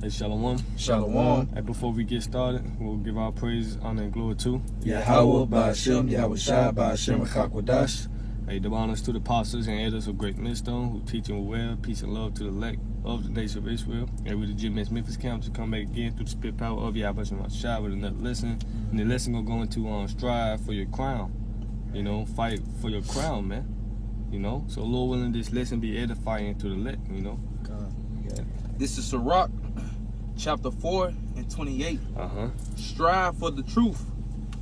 Hey, Shalom. Shalom. And before we get started, we'll give our praise, honor, and glory to Yahweh, Ba'ashem, Yahushua, Ba'ashem, Chakwadash. Hey, the honors to the apostles and elders of Great Millstone who teaching well, peace and love to the elect of the nation of Israel. And we the Jim Memphis Camp to come back again through the spirit power of Yahweh Shah with another lesson. And the lesson gonna go into strive for your crown. You know, fight for your crown, man. You know, so Lord willing, this lesson be edifying to the elect. You know. This is Sirach, chapter 4 and 28. Strive for the truth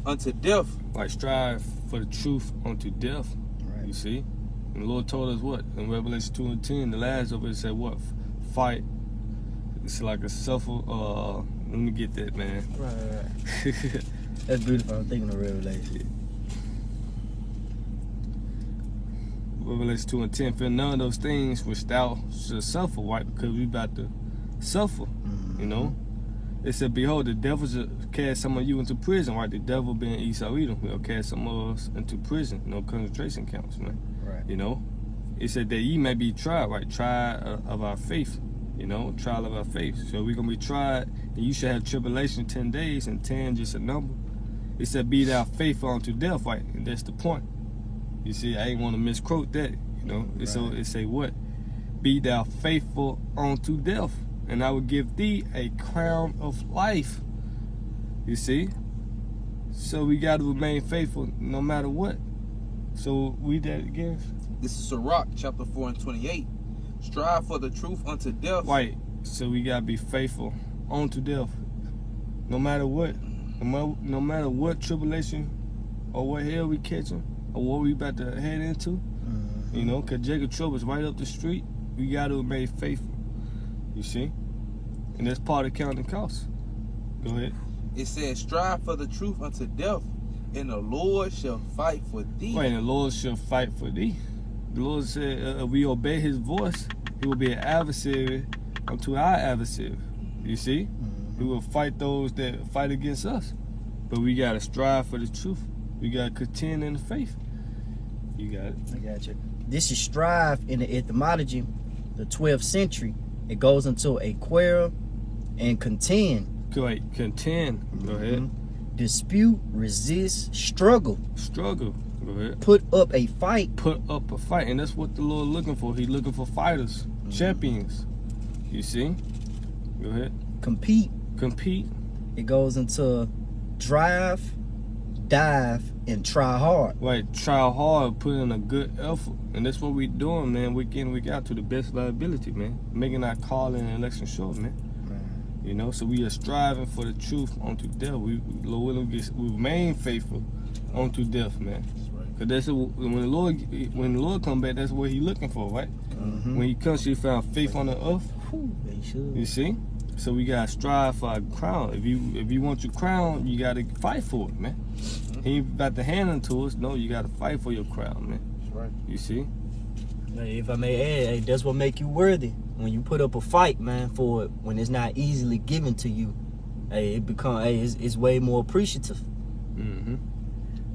unto death. Like strive for the truth unto death. Right. You see? And the Lord told us what? In Revelation 2 and 10, the last of it said what? Fight. It's like a suffer. Let me get that, man. Right. That's beautiful. I'm thinking of Revelation. Revelation 2 and 10, fear none of those things which thou should suffer, right? Because we about to suffer, you know? It said, behold, the devil shall cast some of you into prison, right? The devil being Esau Edom, he'll cast some of us into prison, concentration camps, man. Right. You know? It said that ye may be tried, right? Tried of our faith, you know? Trial of our faith. So we're going to be tried, and you shall have tribulation 10 days, and 10 just a number. It said, be thou faithful unto death, right? And that's the point. You see, I ain't want to misquote that, you know. Right. So it say what? Be thou faithful unto death, and I will give thee a crown of life. You see? So we got to remain faithful no matter what. So read that again. This is Sirach, chapter 4 and 28. Strive for the truth unto death. Right. So we got to be faithful unto death. No matter what. No matter what tribulation or what hell we catching, or what we about to head into, you know, because Jacob Trouble's right up the street. We got to remain faithful, you see? And that's part of counting costs. Go ahead. It says, strive for the truth unto death, and the Lord shall fight for thee. Right, and the Lord shall fight for thee. The Lord said, if we obey his voice, he will be an adversary unto our adversary, you see? He will fight those that fight against us. But we got to strive for the truth. We got to contend in the faith. You got it. I got you. This is strive in the etymology, the 12th century. It goes into a quarrel and contend. Great. Contend. Go ahead. Dispute, resist, struggle. Struggle. Go ahead. Put up a fight. Put up a fight. And that's what the Lord looking for. He's looking for fighters, champions. You see? Go ahead. Compete. Compete. It goes into drive, dive, and try hard. Right, try hard, put in a good effort. And that's what we doing, man, week in, week out to the best of our ability, man. Making our calling and election short, man. You know, so we are striving for the truth unto death. We remain faithful unto death, man. That's right. Cause that's when the Lord come back, that's what he looking for, right? When he comes, he found faith on the earth. You see? So we gotta strive for our crown. If you want your crown, you gotta fight for it, man. He ain't about to hand it to us. No, you gotta fight for your crown, man. That's right. You see? If I may add, hey, that's what make you worthy. When you put up a fight, man, for it, when it's not easily given to you, hey, it's way more appreciative.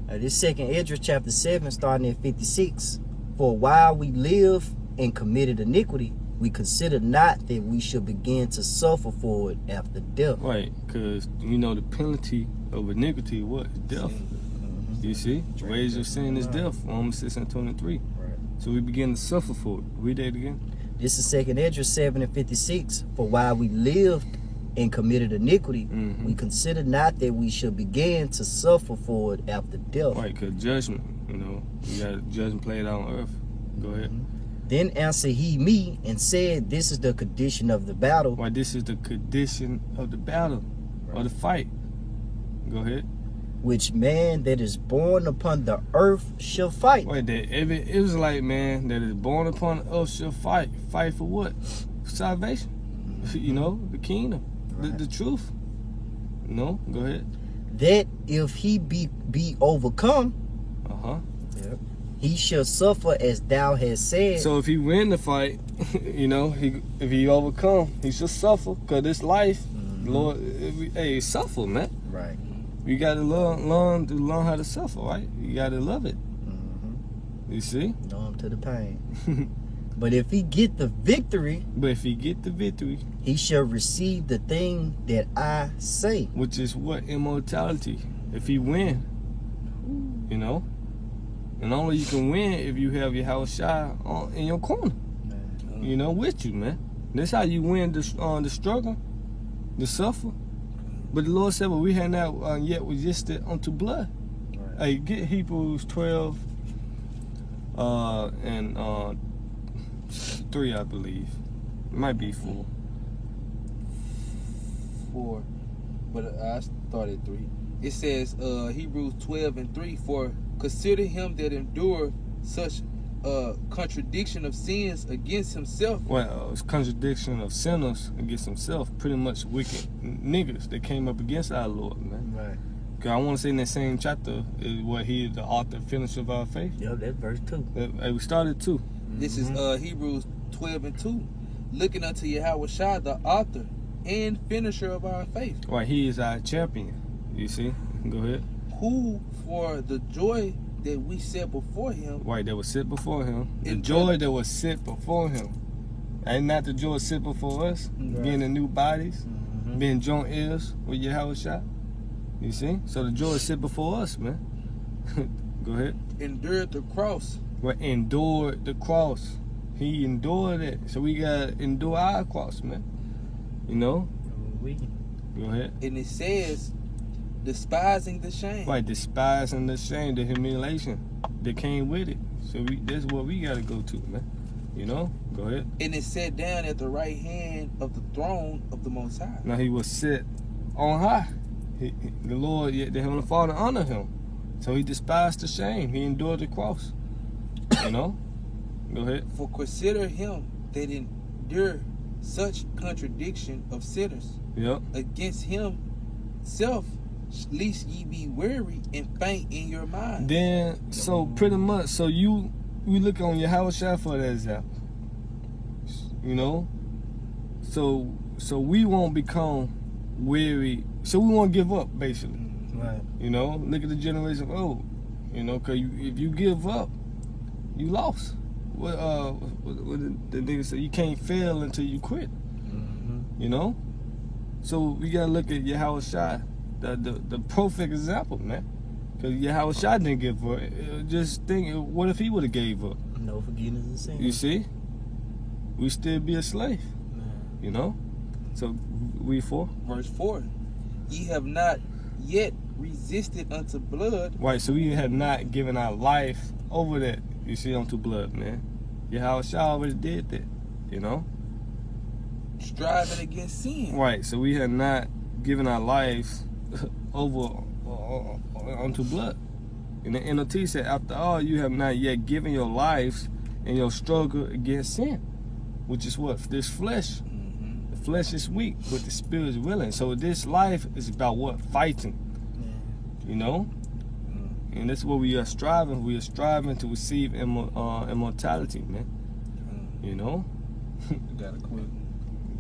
This second Esdras chapter 7, starting at 56. For while we live in committed iniquity, we consider not that we should begin to suffer for it after death. Right, because you know the penalty of iniquity, what? Death. You see? The wages of sin is death. Romans 6 and 23. Right. So we begin to suffer for it. Read that again. This is second Esdras 7 and 56. For while we lived and committed iniquity, we consider not that we should begin to suffer for it after death. Right, because judgment, you know, you got judgment played out on earth. Go ahead. Then answered he me and said, this is the condition of the battle. Why, this is the condition of the battle, or the fight. Go ahead. Which man that is born upon the earth shall fight. Wait, that every Israelite man that is born upon the earth shall fight. Fight for what? Salvation. You know, the kingdom, the truth. No, go ahead. That if he be overcome, he shall suffer as thou hast said. So if he win the fight, you know, if he overcome, he shall suffer. Because this life, Lord, hey, suffer, man. Right. You got to learn how to suffer, right? You got to love it. You see? Numb to the pain. But if he get the victory, But if he get the victory, he shall receive the thing that I say. which is what? Immortality. If he win, you know? And only you can win if you have your house shot in your corner. You know, with you, man. That's how you win the struggle, the suffer. But the Lord said, well, we had not yet resisted unto blood. Hey, get Hebrews 12 and 3, I believe. It might be 4. 4, but I started 3. It says Hebrews 12 and 3, for consider him that endured such contradiction of sins against himself. Well, it's contradiction of sinners against himself. Pretty much wicked niggas that came up against our Lord, man. Right. Cause I want to say in that same chapter is where he is the author, finisher of our faith. Yep, that's verse 2. Hey, we started 2. This is Hebrews 12 and 2. Looking unto Yahushua, the author and finisher of our faith. Right, he is our champion. You see? Go ahead. Who for the joy that we set before him. Right, that was set before him. The In joy that was set before him. And not the joy set before us. Right. Being in new bodies. Mm-hmm. Being joint heirs with Yahushua. You see? So the joy is set before us, man. Go ahead. Endured the cross. Well, endured the cross. He endured it. So we gotta endure our cross, man. You know? Go ahead. And it says, despising the shame. Right, despising the shame, the humiliation that came with it. So that's what we gotta go to, man. You know? Go ahead. And it sat down at the right hand of the throne of the Most High. Now he was set on high. The Lord, the Heavenly Father, honored him. So he despised the shame. He endured the cross. You know? Go ahead. For consider him that endured such contradiction of sinners Yep. against himself, lest ye be weary and faint in your mind. Then, so pretty much, so we look on Yahushua for that example. You know? So we won't become weary. So we won't give up, basically. Right. You know? Look at the generation of old. You know? Because if you give up, you lost. What the nigga said, you can't fail until you quit. Mm-hmm. You know? So we gotta look at Yahushua, the perfect example, man. Because Yahushua didn't give up. Just think, what if he would have gave up? No forgiveness of sin. You see? We still be a slave. Man. You know? So we 4. Verse 4. Ye have not yet resisted unto blood, Right, so we have not given our life over that, you see, unto blood, man. Yahushua already did that, you know? striving against sin. Right, so we have not given our lives over unto blood. And the NLT said, after all, you have not yet given your lives in your struggle against sin, which is what? This flesh. Mm-hmm. The flesh is weak, but the spirit is willing. So this life is about what? Fighting, you know? And that's what we are striving. We are striving to receive immortality, man. You know? You gotta quit.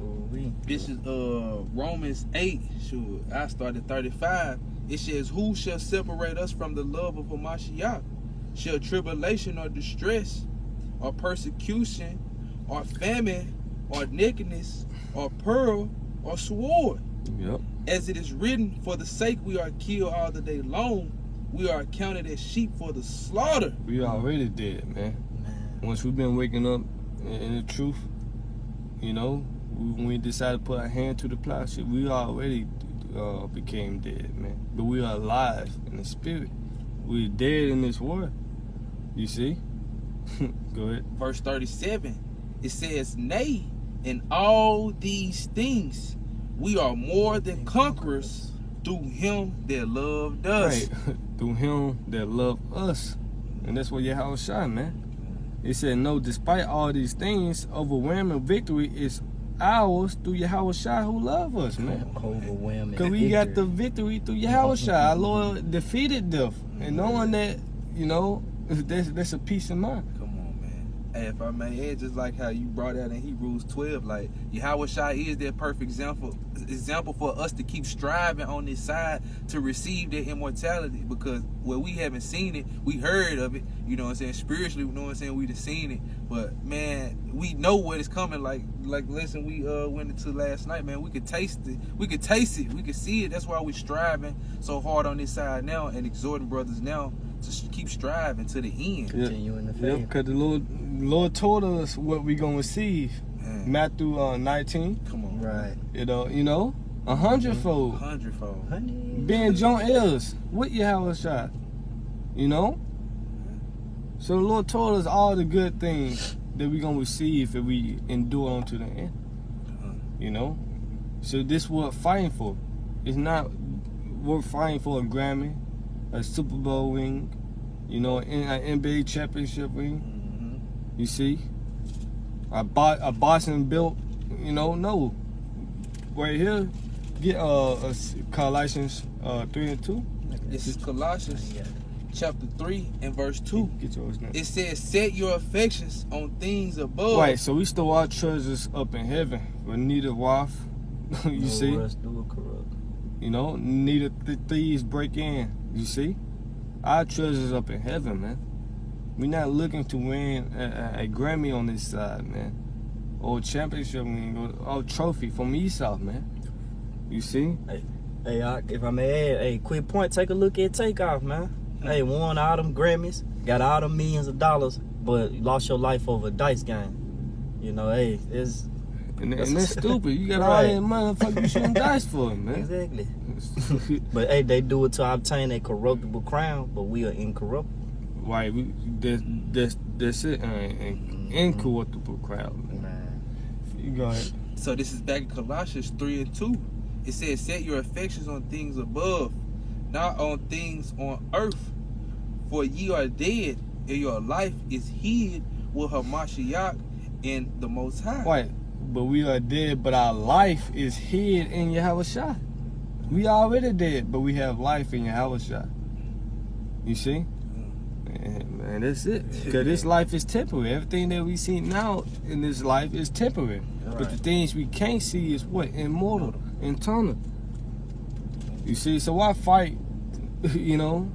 Ooh-wee. This is Romans 8. Sure, I started 35. It says, who shall separate us from the love of Hamashiach? Shall tribulation or distress or persecution or famine or nakedness or peril or sword? Yep. As it is written, for the sake we are killed all the day long, we are counted as sheep for the slaughter. We already dead, man. Man. Once we've been waking up in the truth, you know, when we decided to put our hand to the plowshare, we already became dead, man. But we are alive in the spirit. We're dead in this world. You see? Go ahead. Verse 37, it says, nay, in all these things we are more than conquerors through him that loved us. Right. Through him that loved us. And that's what Yahushua, man. It said, no, despite all these things, overwhelming victory is ours through Yahushua who love us, man. Overwhelming. Because we got the victory. victory through Yahushua. Our Lord defeated death. And knowing that, you know, that's a peace of mind. Come on, man. Hey, if I may add, just like how you brought out in Hebrews 12, like Yahweh Shai is that perfect example for us to keep striving on this side to receive that immortality, because where we haven't seen it, we heard of it, you know what I'm saying, spiritually, you know what I'm saying, we done seen it, but man, we know what is coming, like lesson we went into last night, man, we could taste it, we could see it. That's why we striving so hard on this side now and exhorting brothers now to keep striving to the end. Continue in the Yeah, faith. because the Lord told us what we gonna receive. Man, Matthew 19. come on, Right. You know, 100-fold. 100-fold. Honey. Being joint heirs with Yahweh Shai. You know? So the Lord told us all the good things that we gonna receive if we endure unto the end. You know? So this what fighting for. It's not we're fighting for a Grammy, a Super Bowl ring, you know, an NBA championship ring. Mm-hmm. You see? A Boston built, you know, no. Right here, get Colossians 3:2. This is Colossians Yeah. chapter 3 and verse 2. Get yours now. It says, set your affections on things above. Right, so we store our treasures up in heaven, where neither waft, you No see, rust do it corrupt. you know, neither thieves break in. You see, our treasures up in heaven, man. We're not looking to win a Grammy on this side, man, or a championship ring, or a trophy from Esau, man. You see, Hey, if I may add, hey, quick point, take a look at Takeoff, man. Hey, won all them Grammys, got all them millions of dollars, but you lost your life over a dice game. You know, hey, it's and that's stupid. You got all Right. that motherfucker you shooting dice for, man. exactly. But hey, they do it to obtain a corruptible crown, but we are incorruptible. Right, that's it, an incorruptible crowd, man. Man. You go ahead. So this is back in Colossians 3 and 2. It says, set your affections on things above, not on things on earth. For ye are dead, and your life is hid with Hamashiach in the Most High. Right, but we are dead, but our life is hid in Yahweh Shai. We already dead, but we have life in Yahweh Shai. You see? Man, that's it. Because this life is temporary. Everything that we see now in this life is temporary. But the Right. things we can't see is what? Immortal, eternal. You see? So why fight, you know,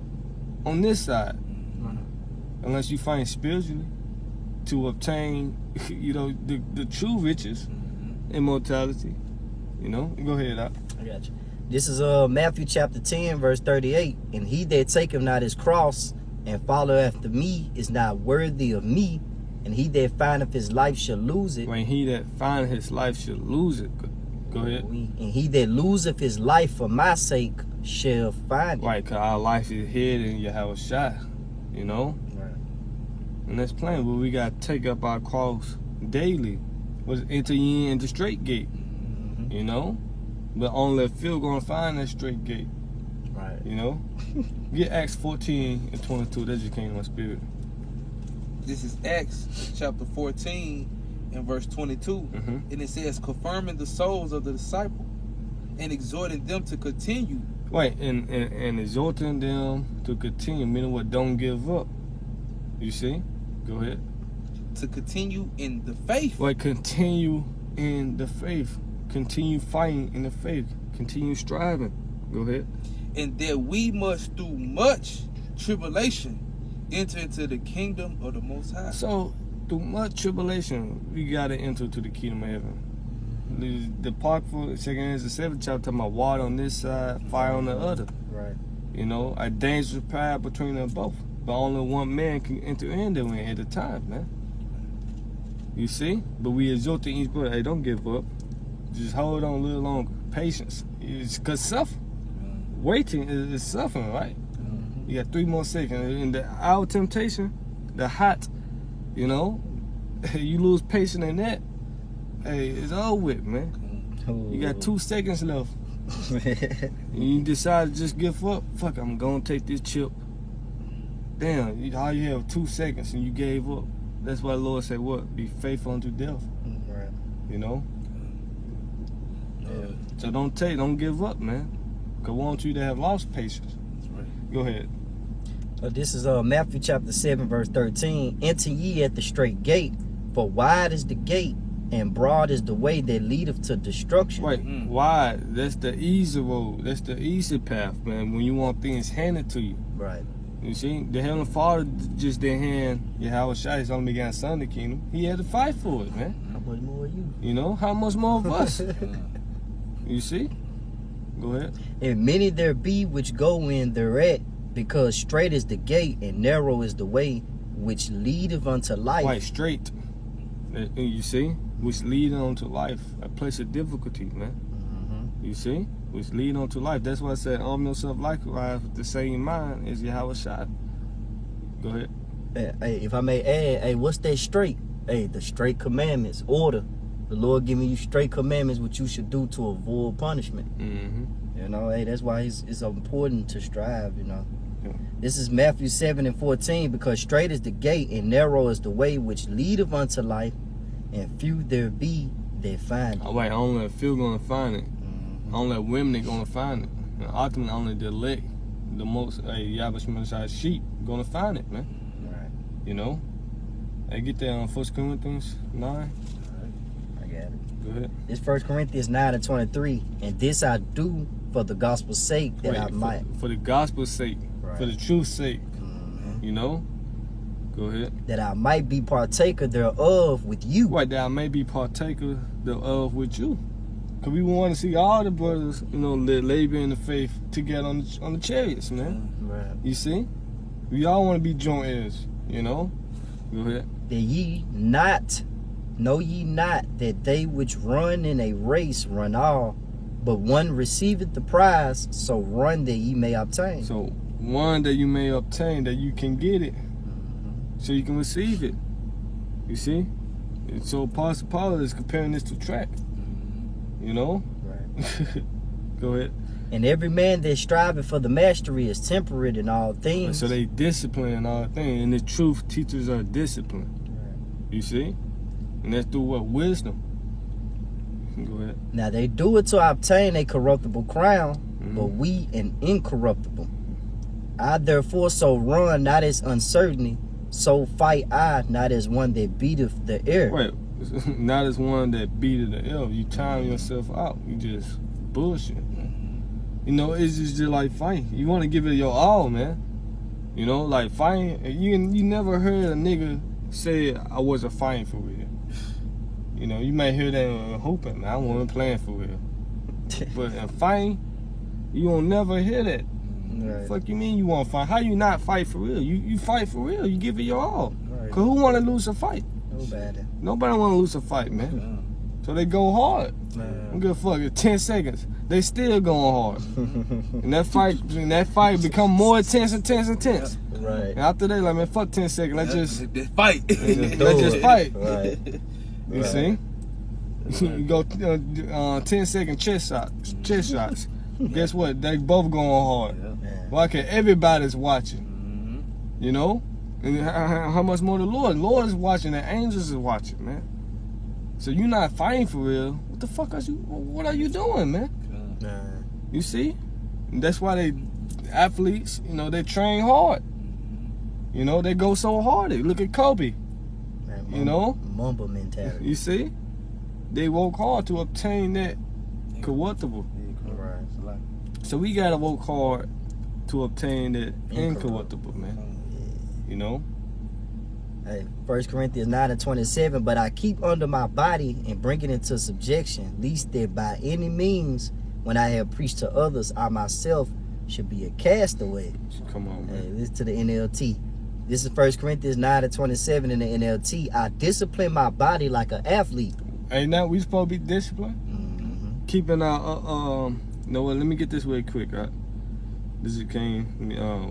on this side? Unless you find spiritually to obtain, you know, the true riches, immortality. You know? Go ahead, Doc. I got you. This is Matthew chapter 10, verse 38. And he that taketh not his cross and follow after me is not worthy of me. And he that findeth his life shall lose it. When he that find his life shall lose it. Go ahead. And he that loseth his life for my sake shall find it. Right, because our life is hid in Yahweh Shai. You know? Right. And that's plain. But we got to take up our cross daily. Was enter ye in the straight gate. Mhm. You know? But only a few going to find that straight gate. Right. You know? Get Acts 14 and 22. That just came to my spirit. This is Acts chapter 14 and verse 22. Mm-hmm. And it says, confirming the souls of the disciple and exhorting them to continue. Right, and exhorting them to continue, meaning what? Don't give up. You see? Go ahead. To continue in the faith. Right, continue in the faith. Continue fighting in the faith. Continue striving. Go ahead. And that we must through much tribulation enter into the kingdom of the Most High. So, through much tribulation, we got to enter to the kingdom of heaven. The part for 2 Corinthians the 7th chapter talking about water on this side, fire on the other. Right. You know, a dangerous path between them both. But only one man can enter in there at a time, man. You see? But we exhort to each brother, hey, don't give up. Just hold on a little longer. Patience. It's because suffering. Waiting is suffering, right? Mhm. You got 3 more seconds. In the hour of temptation, the hot, you know, you lose patience in that, hey, it's all with, man. You got 2 seconds left. And you decide to just give up. Fuck, I'm gonna take this chip. Damn, all you have 2 seconds and you gave up. That's why the Lord said what? Be faithful unto death. Right. You know? Yeah. So don't give up, man. Cause we want you to have lost patience. That's right. Go ahead. This is Matthew chapter 7, verse 13. Enter ye at the straight gate, for wide is the gate, and broad is the way that leadeth to destruction. Wait, why? That's the easy road. That's the easy path, man. When you want things handed to you. Right. You see, the Heavenly Father just didn't hand Yahweh Shai his only begotten Son the kingdom. He had to fight for it, man. How much more you? You know, how much more of us? You see? Go ahead. And many there be which go in thereat, because straight is the gate, and narrow is the way which leadeth unto life. Right, straight. You see? Which lead on to life. A place of difficulty, man. Mm-hmm. You see? Which lead on to life. That's why I said, arm yourself likewise with the same mind as Yahweh Shai. Go ahead. Hey, if I may add, hey, what's that straight? Hey, the straight commandments, order. The Lord giving you straight commandments, what you should do to avoid punishment. Mm-hmm. You know, hey, that's why it's important to strive, you know. Yeah. This is Matthew 7 and 14, because straight is the gate and narrow is the way which leadeth unto life, and few there be that find it. Oh, wait, only a few gonna find it. Mm-hmm. Only women gonna find it. And ultimately, only the elect, the most, Yahweh Shai sheep gonna find it, man. Right. You know? Hey, get that on 1 Corinthians 9. I got it. Go ahead. It's 1 Corinthians 9 and 23. And this I do for the gospel's sake, that I might. For the gospel's sake, Right. for the truth's sake, Mhm. you know? Go ahead. That I might be partaker thereof with you. Right, that I may be partaker thereof with you. Because we want to see all the brothers, you know, labor in the faith together on the chariots, man. Right. You see? We all want to be joint heirs, you know? Go ahead. That know ye not that they which run in a race run all, but one receiveth the prize, so run that ye may obtain. So, one that you may obtain, that you can get it, so you can receive it. You see? And so, Apostle Paul is comparing this to track, you know? Right. Go ahead. And every man that striveth for the mastery is temperate in all things. So they discipline and all things, and the truth teachers are disciplined. You see? And that's through what? Wisdom. Go ahead. Now they do it to obtain a corruptible crown, Mhm. but we an incorruptible. I therefore so run, not as uncertainty, so fight I, not as one that beateth the air. Wait, not as one that beat the L. You time yourself out. You just bullshit, man. You know, it's just like fighting. You want to give it your all, man. You know, like fighting. You never heard a nigga say, I wasn't fighting for real. You know, you may hear that hoping, man, I wasn't playing for real. But in fighting, you won't never hear that. Right. Fuck you mean you want to fight? How you not fight for real? You fight for real. You give it your all. Right. Cause who want to lose a fight? Nobody. Nobody want to lose a fight, man. So they go hard. I don't give a fuck. It's 10 seconds. They still going hard. And that fight become more intense. Right. And after they like, man, fuck 10 seconds. Let's just fight. let's just fight. Right. You Right. see? You go 10-second chest shots. Guess what? They both going hard. Man. Why? Cause everybody's watching. You know? And how much more the Lord? Lord is watching. The angels is watching, man. So you not fighting for real. What the fuck what are you doing, man? You see? And that's why they athletes, you know, they train hard. You know, they go so hard. Look at Kobe. Man, You know? Mamba mentality. You see? They work hard to obtain that corruptible. Right. So we gotta work hard to obtain that incorruptible, man. You know? Hey, 1 Corinthians 9 and 27, but I keep under my body and bring it into subjection, lest that by any means, when I have preached to others, I myself should be a castaway. Come on, Hey, man. listen to the NLT. This is 1 Corinthians 9 and 27 in the NLT. I discipline my body like an athlete. Ain't that we supposed to be disciplined? Mm-hmm. Keeping our you know what, let me get this way quick, right? This is came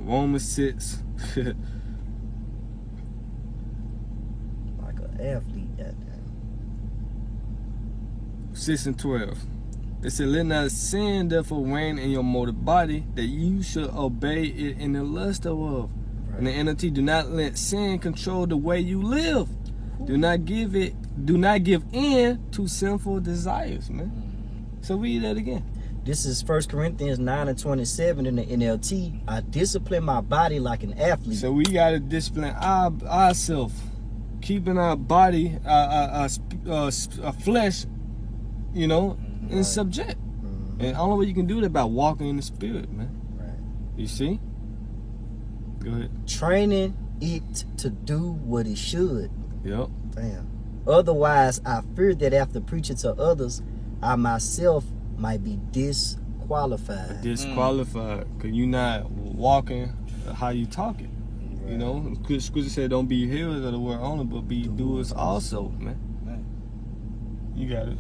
Romans 6. Like an athlete. Goddamn. 6 and 12. It said, let not sin therefore reign in your mortal body, that you should obey it in the lust thereof. And the NLT, do not let sin control the way you live. Do not give in to sinful desires, man. So read that again. This is 1 Corinthians 9:27 in the NLT. I discipline my body like an athlete. So we gotta discipline ourselves, keeping our body, our flesh, you know, in subject. And only way you can do that by walking in the spirit, man. Right. You see? Go ahead. Training it to do what it should. Yep. Damn. Otherwise, I fear that after preaching to others, I myself might be disqualified. Disqualified, cause you not walking how you talking. Right. You know, Scripture said, "Don't be hearers of the word only, but be doers also." Man, you got it.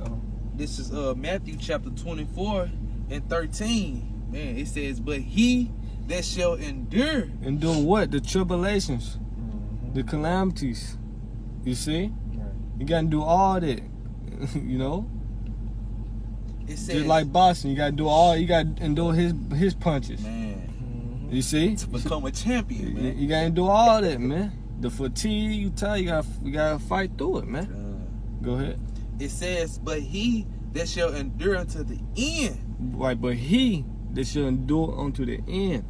This is Matthew chapter 24:13. Man, it says, "But he that shall endure." And do what? The tribulations, the calamities. You see, you gotta do all that. You know, It says, just like boxing, you gotta do all. You gotta endure his punches. man, You see, to become a champion, man. you gotta do all that, man. The fatigue, you gotta fight through it, man. Go ahead. It says, "But he that shall endure unto the end, Right, but he that shall endure unto the end.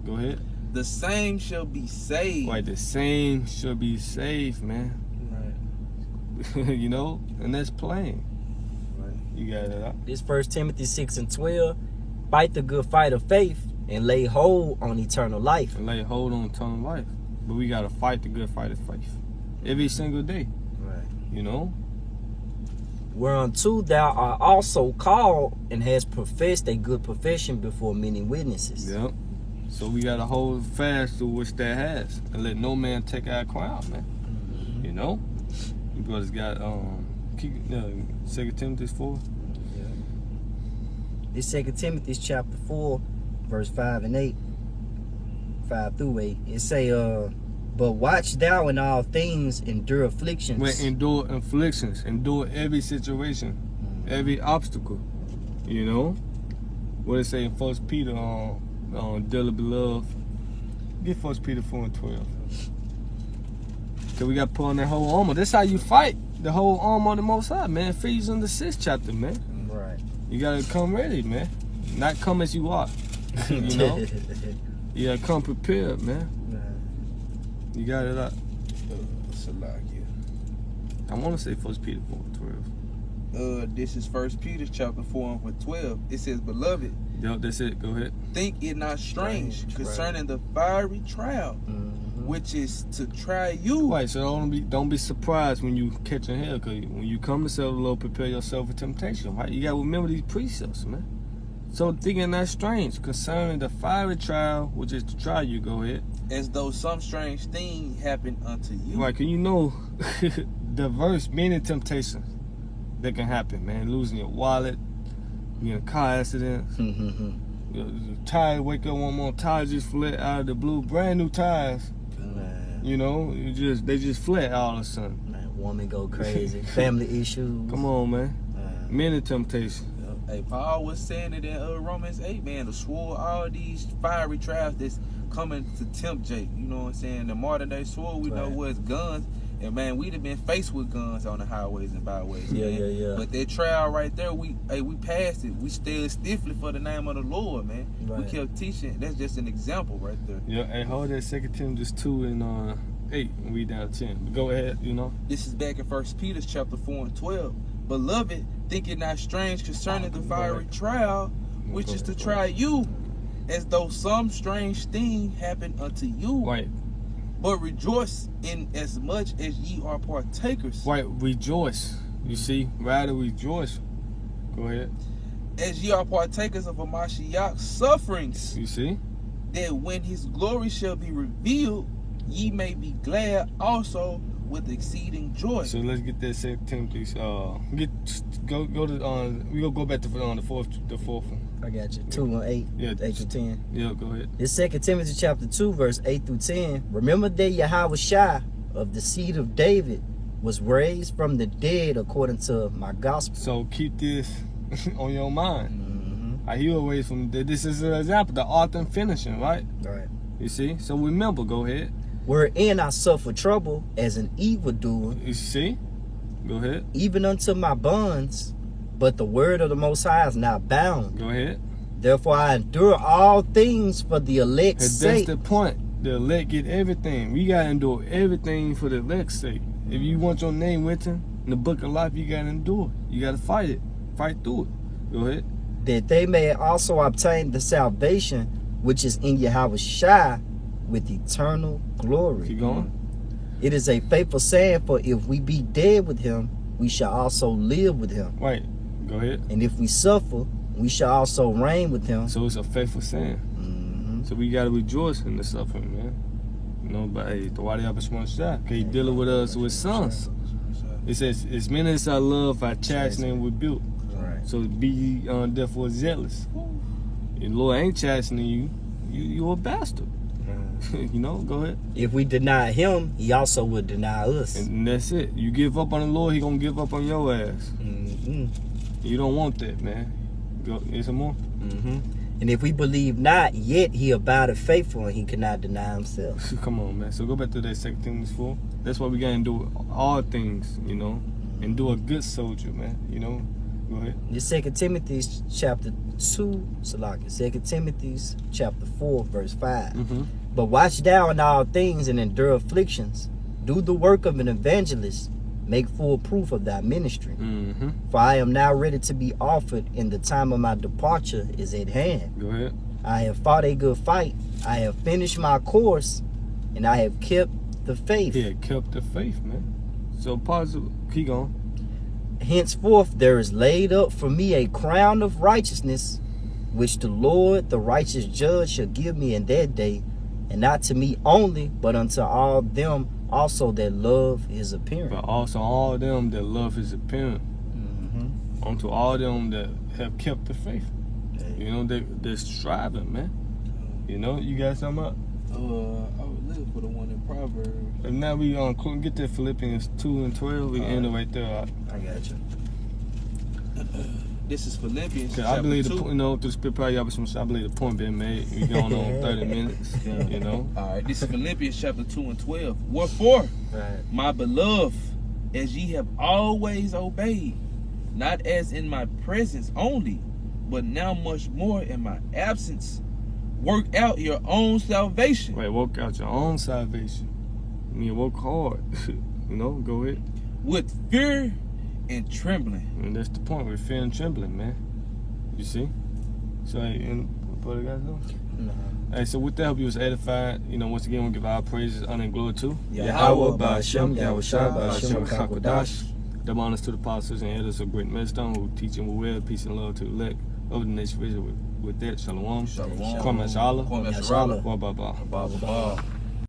Go ahead. the same shall be saved." Right, the same shall be saved, man. Right. You know, and that's plain. Right. You got it up. This 1 Timothy 6:12. Fight the good fight of faith and lay hold on eternal life. And lay hold on eternal life. But we gotta fight the good fight of faith every single day. Right. You know. Whereunto thou art also called and has professed a good profession before many witnesses. Yep. So we gotta hold fast to which that has, and let no man take our crown, man. You know. You brothers got 2 Timothy 4. This 2 Timothy chapter 4, verse 5 and 8. 5 through 8. It say, but watch thou in all things, endure afflictions. When endure afflictions, endure every situation, every obstacle. You know. What it say in 1 Peter dearly beloved. Get 1 Peter 4:12. Cause we got to put on that whole armor. That's how you fight. The whole armor of the Most High, man. Ephesians the 6th chapter, man. Right. You gotta come ready, man. Not come as you are. You know. You gotta come prepared, man. You got it up. Salakia. I want to say 1 Peter 4:12. This is 1 Peter chapter 4:12. It says, "Beloved, Yep, that's it. Go ahead. think it not strange Strange, concerning the fiery trial, which is to try you." Right, so don't be surprised when you catching hell, cause when you come to serve the Lord, prepare yourself for temptation. Right, you gotta remember these precepts, man. So thinking not strange concerning the fiery trial, which is to try you. Go ahead. As though some strange thing happened unto you. Right, can you know diverse many temptations that can happen, man? Losing your wallet, you in a car accident, your tire wake up one more tire just flat out of the blue, brand new tires. You know, they just flat all of a sudden. Man, woman go crazy. Family issues. Come on, man. Many temptations. Hey, Paul was saying it in Romans 8, man, to swore all these fiery trials that's coming to tempt Jake. You know what I'm saying? The modern day sword, we know was guns. And man, we'd have been faced with guns on the highways and byways. Yeah, man. yeah. But that trial right there, we passed it. We stood stiffly for the name of the Lord, man. Right. We kept teaching. That's just an example right there. Yeah, hey, hold that 2 Timothy 2 and 8, and we down 10. But go ahead, you know. This is back in 1 Peter chapter 4:12. "Beloved, think it not strange concerning the fiery trial, which is to try you, as though some strange thing happened unto you. Right, But rejoice in as much as ye are partakers. right, rejoice. You see, rather rejoice. Go ahead. As ye are partakers of a Mashiach's sufferings, You see? that when his glory shall be revealed, ye may be glad also with exceeding joy." So let's get that 2 Timothy. Go to we gonna go back to the fourth one. I got you. 2 and 8. Yeah. 8 to 10. Yeah, go ahead. This 2 Timothy chapter 2, verse 8 through 10. Remember that Yahweh Shai of the seed of David was raised from the dead according to my gospel. So keep this on your mind. Mm-hmm. He was raised from the dead. This is an example, the author and finishing, right? Right. You see? So remember, go ahead. Wherein I suffer trouble as an evildoer, You see? Go ahead. even unto my bonds, but the word of the Most High is not bound. Go ahead. Therefore I endure all things for the elect's Cause that's sake. the point. The elect get everything. We gotta endure everything for the elect's sake. If you want your name written in the book of life, you gotta endure. You gotta fight it. Fight through it. Go ahead. That they may also obtain the salvation which is in Yahweh Shai with eternal glory. Keep going. It is a faithful saying, for if we be dead with him, we shall also live with him. Wait. Go ahead. And if we suffer, we shall also reign with him. So it's a faithful saying. Mhm. So we gotta rejoice in the suffering, man. You know, but hey, the Wadi Abishwan Shah, cause he dealing with us with sons. It says, as many as I love, I chasten and rebuke. Right. So be ye therefore zealous. The Lord ain't chastening you. You a bastard. You know, go ahead. If we deny him, he also will deny us. And that's it. You give up on the Lord, he gonna give up on your ass. Mhm. You don't want that, man. Go, is some more? Mhm. And if we believe not, yet he abideth faithful, and he cannot deny himself. Come on, man. So go back to that 2 Timothy 4. That's why we gotta do all things, you know, and do a good soldier, man. You know, go ahead. This 2 Timothy chapter 2, Salaki, 2 Timothy chapter 4, verse 5. Mm-hmm. But watch thou in all things and endure afflictions. Do the work of an evangelist. Make full proof of thy ministry. Mm-hmm. For I am now ready to be offered, and the time of my departure is at hand. Go ahead. I have fought a good fight. I have finished my course, and I have kept the faith. He had kept the faith, man. So positive. Keep going. Henceforth there is laid up for me a crown of righteousness, which the Lord, the righteous judge, shall give me in that day, and not to me only, but unto all them also that love his appearing. But also all them that love his appearance. Mm-hmm. Unto all them that have kept the faith. You know, they're striving, man. You know, you got something up? I was looking for the one in Proverbs. And now we get that Philippians 2 and 12. We end it right there. I got you. This is Philippians Cause chapter I believe 2. you know, through the Spirit power, y'all some. I believe the point been made. We going on 30 minutes. You know. All right, this is Philippians chapter 2 and 12. Wherefore, Right. my beloved, as ye have always obeyed, not as in my presence only, but now much more in my absence, work out your own salvation. Right, work out your own salvation. I mean, work hard. You know, go ahead. With fear and trembling. And that's the point. We're fear and trembling, man. You see? So, hey, and what the guys doing? No. Hey, so with that, hope you was edified. You know, once again, we give our praises, honor, and glory to Yahweh, Ba'ashem, Yahweh Shai, Ba'ashem, Kakodash. Double honors to the apostles and elders of Great Millstone who teach and will well, peace and love to the elect of the nation. With that, shalom. Shalom. Kwame Shala. Kwame Shala. Wa ba ba. Ba, ba, ba.